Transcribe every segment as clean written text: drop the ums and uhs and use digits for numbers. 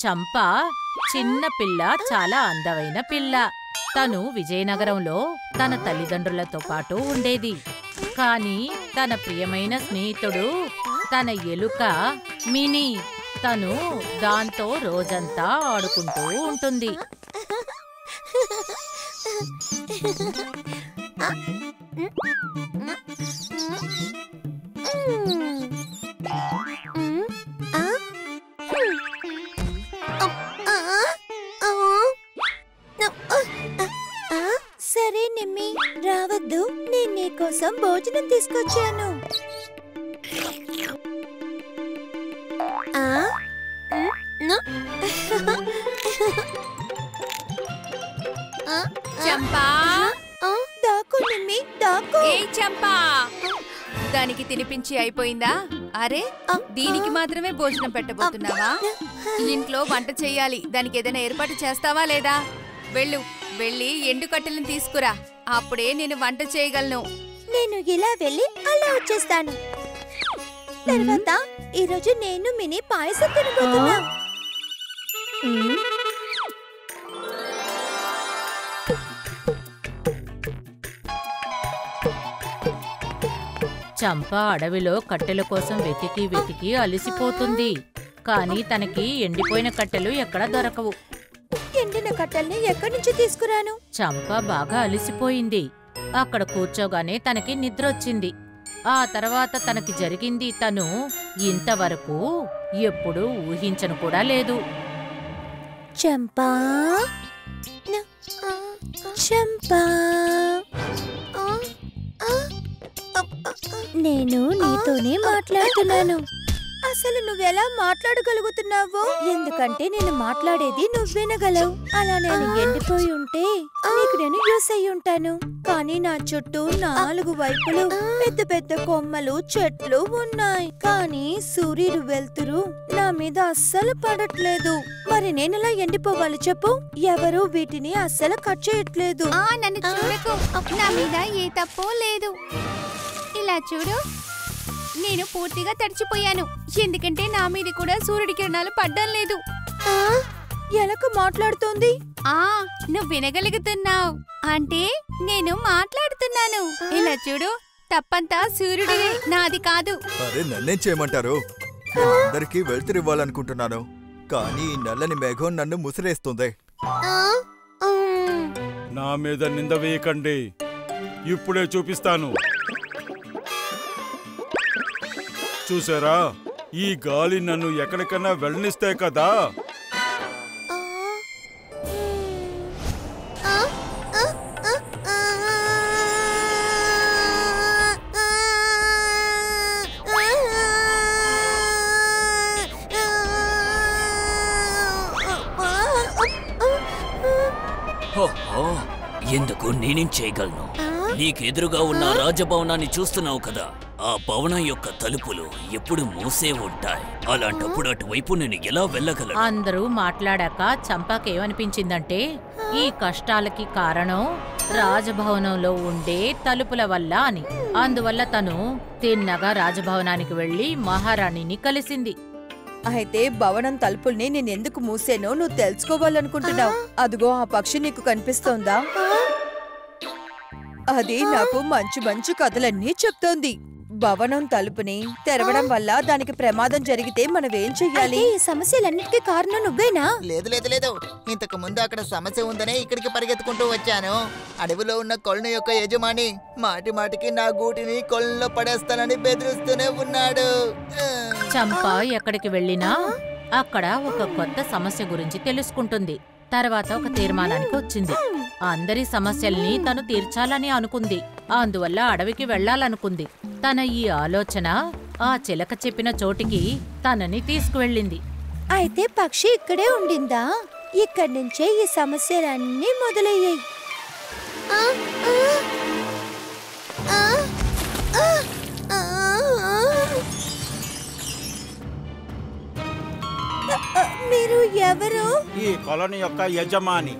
చంప చిన్న పిల్ల, చాలా అందమైన పిల్ల. తను విజయనగరంలో తన తల్లిదండ్రులతో పాటు ఉండేది. కాని తన ప్రియమైన స్నేహితుడు తన ఎలుక మినీ. తను దాంతో రోజంతా ఆడుకుంటూ ఉంటుంది. సరే నిమ్మి, రావద్దు. నేను నీకోసం భోజనం తీసుకొచ్చాను. చంపా, దాకు నిమ్మి, దాకు. ఏ చంపా, దానికి తినిపించి అయిపోయిందా? అరే, దీనికి మాత్రమే భోజనం పెట్టబోతున్నావా? ఇంట్లో వంట చెయ్యాలి. దానికి ఏదైనా ఏర్పాటు చేస్తావా లేదా? వెళ్ళి ఎండు కట్టెలను తీసుకురా. అప్పుడే నేను వంట చేయగలను. నేను ఇలా వెళ్ళి అలా వచ్చేస్తాను. తర్వాత ఈరోజు నేను మినీ పాయసం తినబోతున్నా. చంప అడవిలో కట్టెల కోసం వెతికి వెతికి అలసిపోతుంది. కాని తనకి ఎండిపోయిన కట్టెలు ఎక్కడా దొరకవు. ఎండిన కట్టెల్ని ఎక్కడి నుంచి తీసుకురాను? చంప బాగా అలసిపోయింది. అక్కడ కూర్చోగానే తనకి నిద్రొచ్చింది. ఆ తర్వాత తనకి జరిగింది తను ఇంతవరకు ఎప్పుడూ ఊహించను కూడా లేదు. చంపా, చంపా, నేను నీతోనే మాట్లాడుతున్నాను. అసలు నువ్వెలా మాట్లాడగలుగుతున్నావు? ఎందుకంటే నేను మాట్లాడేది నువ్వు వినగలవు. అలా నేను ఎండిపోయి ఉంటే నీకు నేను యూస్ అయి ఉంటాను. కానీ నా చుట్టూ 4 వైపులు పెద్ద పెద్ద కొమ్మలు, చెట్లు ఉన్నాయి. కానీ సూర్యుడు వెలుతురు నా మీద అస్సలు పడట్లేదు. మరి నేనెలా ఎండిపోవాలి చెప్పు? ఎవరు వీటిని అస్సలు కట్ చేయట్లేదు. నన్ను చూడకు. నా మీద ఏ తప్పో లేదు. ఇలా చూడు, నేను పూర్తిగా తడిచిపోయాను. ఎందుకంటే నా మీద కూడా సూర్యుడి కిరణాలు పడ్డం లేదు. ఎలక మాట్లాడుతోంది. నువ్వు వినగలుగుతున్నావు అంటే నేను మాట్లాడుతున్నాను. ఇలా చూడు, తప్పంతా సూర్యుడిదే, నాది కాదు. అరే, నన్నేం చేయమంటారు? అందరికీ వెళ్తురివ్వాలనుకుంటున్నాను, కానీ ఈ నల్లని మేఘం నన్ను ముసిరేస్తుంది. నా మీద నింద వేయకండి, ఇప్పుడే చూపిస్తాను. చూసారా, ఈ గాలి నన్ను ఎక్కడికన్నా వెళ్ళనిస్తే కదా. ఎందుకు నేనేం చేయగలను? నీకెదురుగా ఉన్న రాజభవనాన్ని చూస్తున్నావు కదా, ఆ భవనం యొక్క తలుపులు ఎప్పుడు మూసే ఉంటాయి. అలాంటప్పుడు అటువైపు నేను ఎలా వెళ్ళగలను? అందరూ మాట్లాడాక చంపాకేమనిపించిందంటే ఈ కష్టాలకి కారణం రాజభవనంలో ఉండే తలుపుల వల్ల అని. అందువల్ల తను తిన్నగా రాజభవనానికి వెళ్లి మహారాణిని కలిసింది. అయితే భవనం తలుపుల్ని నేనెందుకు మూసేనో నువ్వు తెలుసుకోవాలనుకుంటున్నావు. అదిగో ఆ పక్షి నీకు కనిపిస్తోందా? అది నాకు మంచి మంచి కథలన్నీ చెప్తోంది. భవనం తలుపుని తెరవడం వల్ల దానికి ప్రమాదం జరిగితే మనమేం చెయ్యాలి? ఈ సమస్యలన్నిటికీ కారణం నువ్వేనా? లేదు లేదు లేదు, ఇంతకు ముందు అక్కడ సమస్య ఉందనే ఇక్కడికి పరిగెత్తుకుంటూ వచ్చాను. అడవిలో ఉన్న కొలను యొక్క యజమాని మాటి మాటికి నా గూటిని కొలంలో పడేస్తానని బెదిరిస్తూనే ఉన్నాడు. చంప ఎక్కడికి వెళ్ళినా అక్కడ ఒక కొత్త సమస్య గురించి తెలుసుకుంటుంది. తర్వాత ఒక తీర్మానానికి వచ్చింది. అందరి సమస్యల్ని తను తీర్చాలని అనుకుంది. అందువల్ల అడవికి వెళ్లాలనుకుంది. తన ఈ ఆలోచన ఆ చిలక చెప్పిన చోటికి తనని తీసుకువెళ్ళింది. అయితే పక్షి ఇక్కడే ఉండిందా? ఇక్కడి నుంచే ఈ సమస్యలన్నీ మొదలయ్యాయి. మీరు ఎవరు? ఈ కొలని యొక్క యజమాని.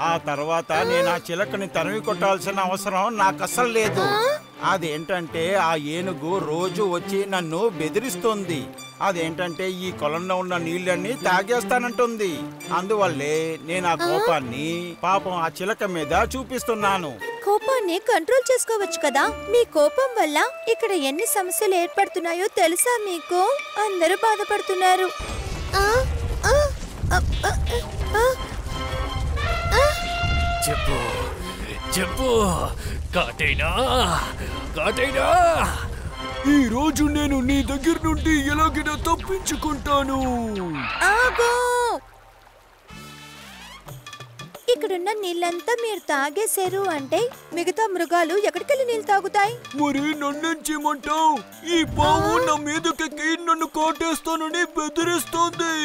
ఆ తర్వాత నేను ఆ చిలకని తరిమి కొట్టాల్సిన అవసరం నాకు అసలు లేదు. అదేంటంటే ఆ ఏనుగు రోజు వచ్చి నన్ను బెదిరిస్తుంది. అదేంటంటే ఈ కొలంలో ఉన్న నీళ్ళన్నీ తాగేస్తానంటుంది. అందువల్లే నేను ఆ కోపాన్ని పాపం ఆ చిలక మీద చూపిస్తున్నాను. కోపాన్ని కంట్రోల్ చేసుకోవచ్చు కదా. మీ కోపం వల్ల ఇక్కడ ఎన్ని సమస్యలు ఏర్పడుతున్నాయో తెలుసా మీకు? అందరూ బాధపడుతున్నారు. చెప్పు చెప్పు కాటైనా కాటైనా, ఈ రోజు నేను నీ దగ్గర నుండి ఎలాగైనా తప్పించుకుంటాను. ఆగో! ఇక్కడున్న నీళ్ళంతా మీరు తాగేశారు అంటే మిగతా మృగాలు ఎక్కడికెళ్ళి నీళ్ళు తాగుతాయి? మరి నన్నేం చేయమంటావు? ఈ పాము నా మీదకెక్కి నన్ను కాటేస్తానని బెదిరిస్తోంది.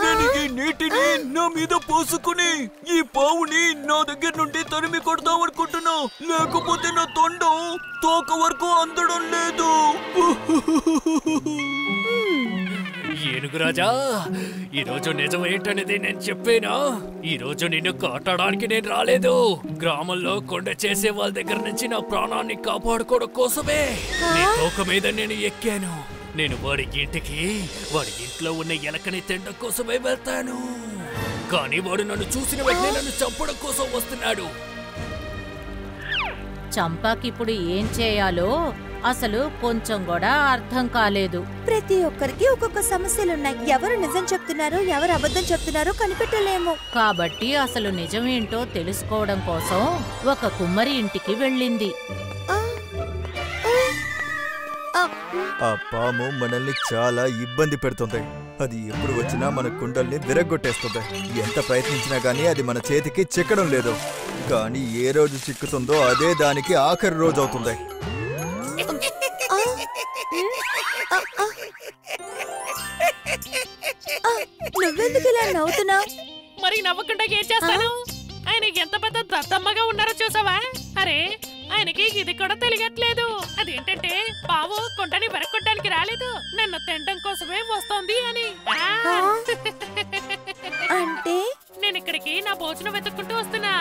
నేను ఈ నీటిని నా మీద పోసుకుని ఈ పావుని నా దగ్గర నుండి తరిమి కొడదామనుకుంటున్నా. లేకపోతే నా తొండం తోక వరకు అందడం లేదు. ఏనుగు రాజా, ఈరోజు నిజమేంటనేది నేను చెప్పేనా? ఈరోజు నిన్ను కాటడానికి నేను రాలేదు. గ్రామంలో కొండ చేసే వాళ్ళ దగ్గర నుంచి నా ప్రాణాన్ని కాపాడుకోవడం కోసమే నీ తోక మీద నేను ఎక్కాను. నేను వాడి ఇంట్లో ఉన్న ఎలకని తినడం కోసమే వెళ్తాను. కానీ వాడు నన్ను చూసిన వెంటనే నన్ను చంపడం కోసం వస్తున్నాడు. చంపాకిప్పుడు ఏం చేయాలో అసలు కొంచెం కూడా అర్థం కాలేదు. ప్రతి ఒక్కరికి ఒక్కొక్క సమస్యలున్నాయి. ఎవరు నిజం చెప్తున్నారో ఎవరు అబద్ధం చెప్తున్నారో కనిపెట్టలేము. కాబట్టి అసలు నిజమేంటో తెలుసుకోవడం కోసం ఒక కుమ్మరి ఇంటికి వెళ్ళింది. ఆ పాము మనల్ని చాలా ఇబ్బంది పెడుతుంది. అది ఎప్పుడు వచ్చినా మన కుండల్ని విరగ్గొట్టేస్తుంది. ఎంత ప్రయత్నించినా గానీ అది మన చేతికి చిక్కడం లేదు. కానీ ఏ రోజు చిక్కుతుందో అదే దానికి ఆఖరి రోజు అవుతుంది. నువ్వెందుకు ఇలా నవ్వుతున్నావు? మరి నవ్వకుండా ఏం చేస్తాను? ఆయన ఎంత పెద్ద దద్దమ్మగా ఉన్నారో చూసావా? అరే, ఆయనకి ఇది కూడా తెలియట్లేదు. అదేంటంటే పావు కొండని వెరక్కొట్టడానికి రాలేదు, నన్ను తినడం కోసమే వస్తోంది అని. అంటే నేను ఇక్కడికి నా భోజనం వెతుక్కుంటూ వస్తున్నా.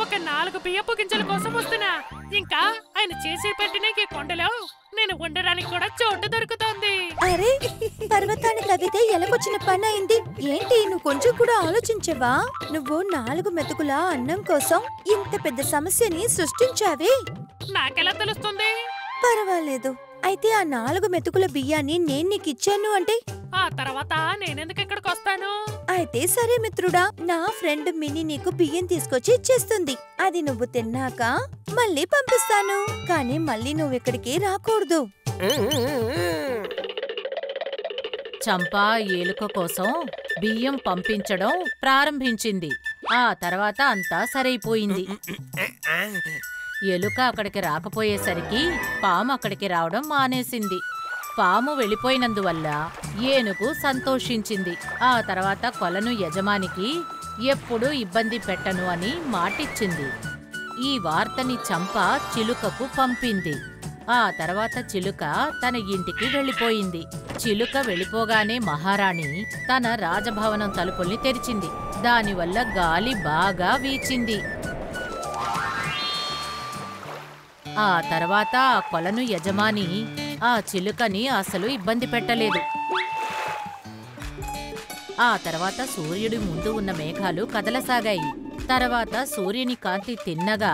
ఒక 4 బియ్యపు గింజల కోసం వస్తున్నా. ఇంకా ఆయన చేసి పెట్టిన ఈ కొండలో నేను ఉండడానికి కూడా చోటు దొరుకుతోంది. అరే, పర్వతాన్ని తవ్వితే ఎలాగొచ్చిన పని అయింది. ఏంటి, నువ్వు కొంచెం కూడా ఆలోచించవా? నువ్వు 4 మెతుకుల అన్నం కోసం ఇంత పెద్ద సమస్యని సృష్టించావే. నాకెలా తెలుస్తుంది? పర్వాలేదు. అయితే ఆ 4 మెతుకుల బియ్యాన్ని నేను నీకు ఇచ్చాను అంటే ఆ తర్వాత నేనెందుకు ఇక్కడికి వస్తాను? అయితే సరే మిత్రుడా, నా ఫ్రెండ్ మినీ నీకు బియ్యం తీసుకొచ్చి ఇచ్చేస్తుంది. అది నువ్వు తిన్నాక మళ్ళీ పంపిస్తాను. కానీ మళ్ళీ నువ్వు ఇక్కడికి రాకూడదు. చంపా ఏలుక కోసం బియ్యం పంపించడం ప్రారంభించింది. ఆ తర్వాత అంతా సరైపోయింది. ఎలుక అక్కడికి రాకపోయేసరికి పాము అక్కడికి రావడం మానేసింది. పాము వెళ్ళిపోయినందువల్ల ఏనుగు సంతోషించింది. ఆ తర్వాత కొలను యజమానికి ఎప్పుడూ ఇబ్బంది పెట్టను అని మాటిచ్చింది. ఈ వార్తని చంప చిలుకకు పంపింది. ఆ తర్వాత చిలుక తన ఇంటికి వెళ్ళిపోయింది. చిలుక వెళ్ళిపోగానే మహారాణి తన రాజభవనం తలుపుల్ని తెరిచింది. దానివల్ల గాలి బాగా వీచింది. ఆ తర్వాత ఆ కొలను యజమాని ఆ చిలుకని అసలు ఇబ్బంది పెట్టలేదు. ఆ తర్వాత సూర్యుడి ముందు ఉన్న మేఘాలు కదలసాగాయి. తర్వాత సూర్యుని కాంతి తిన్నగా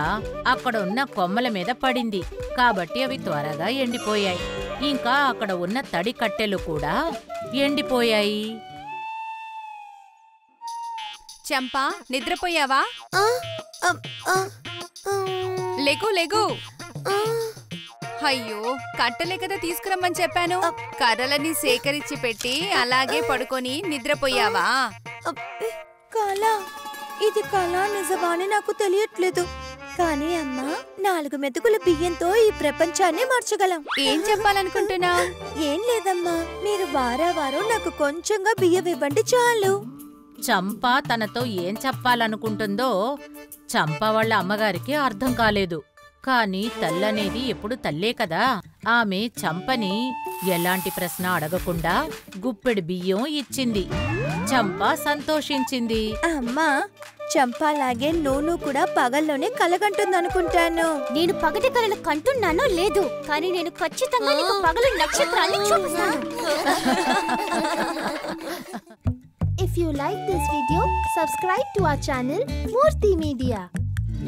అక్కడ ఉన్న కొమ్మల మీద పడింది. కాబట్టి అవి త్వరగా ఎండిపోయాయి. ఇంకా అక్కడ ఉన్న తడి కట్టెలు కూడా ఎండిపోయాయి. చంపా, నిద్రపోయావా? లెగు లెగు. అయ్యో, కట్టలే కదా తీసుకురమ్మని చెప్పాను. కర్రలని సేకరించి పెట్టి అలాగే పడుకొని నిద్రపోయావా? కళ, ఇది కళ నిజమా అని నాకు తెలియట్లేదు. కానీ అమ్మా, 4 మెతుకుల బియ్యంతో ఈ ప్రపంచాన్ని మార్చగలం. ఏం చెప్పాలనుకుంటున్నా? ఏం లేదమ్మా, మీరు వారం నాకు కొంచెంగా బియ్యం ఇవ్వండి చాలు. చంప తనతో ఏం చెప్పాలనుకుంటుందో చంప వాళ్ళ అమ్మగారికి అర్థం కాలేదు. కాని తల్లనేది ఎప్పుడు తల్లే కదా. ఆమె చంపని ఎలాంటి ప్రశ్న అడగకుండా గుప్పెడు బియ్యం ఇచ్చింది. చంపా సంతోషించింది. అమ్మా, చంపాలాగే నోను కూడా పగల్లోనే కలగంటుందనుకుంటాను. నేను పగటి కలలు కంటున్నానో లేదు, కానీ నేను ఖచ్చితంగా నీకు పగలు నక్షత్రాన్ని చూపిస్తాను. If you like this video, subscribe to our channel Murthy Media.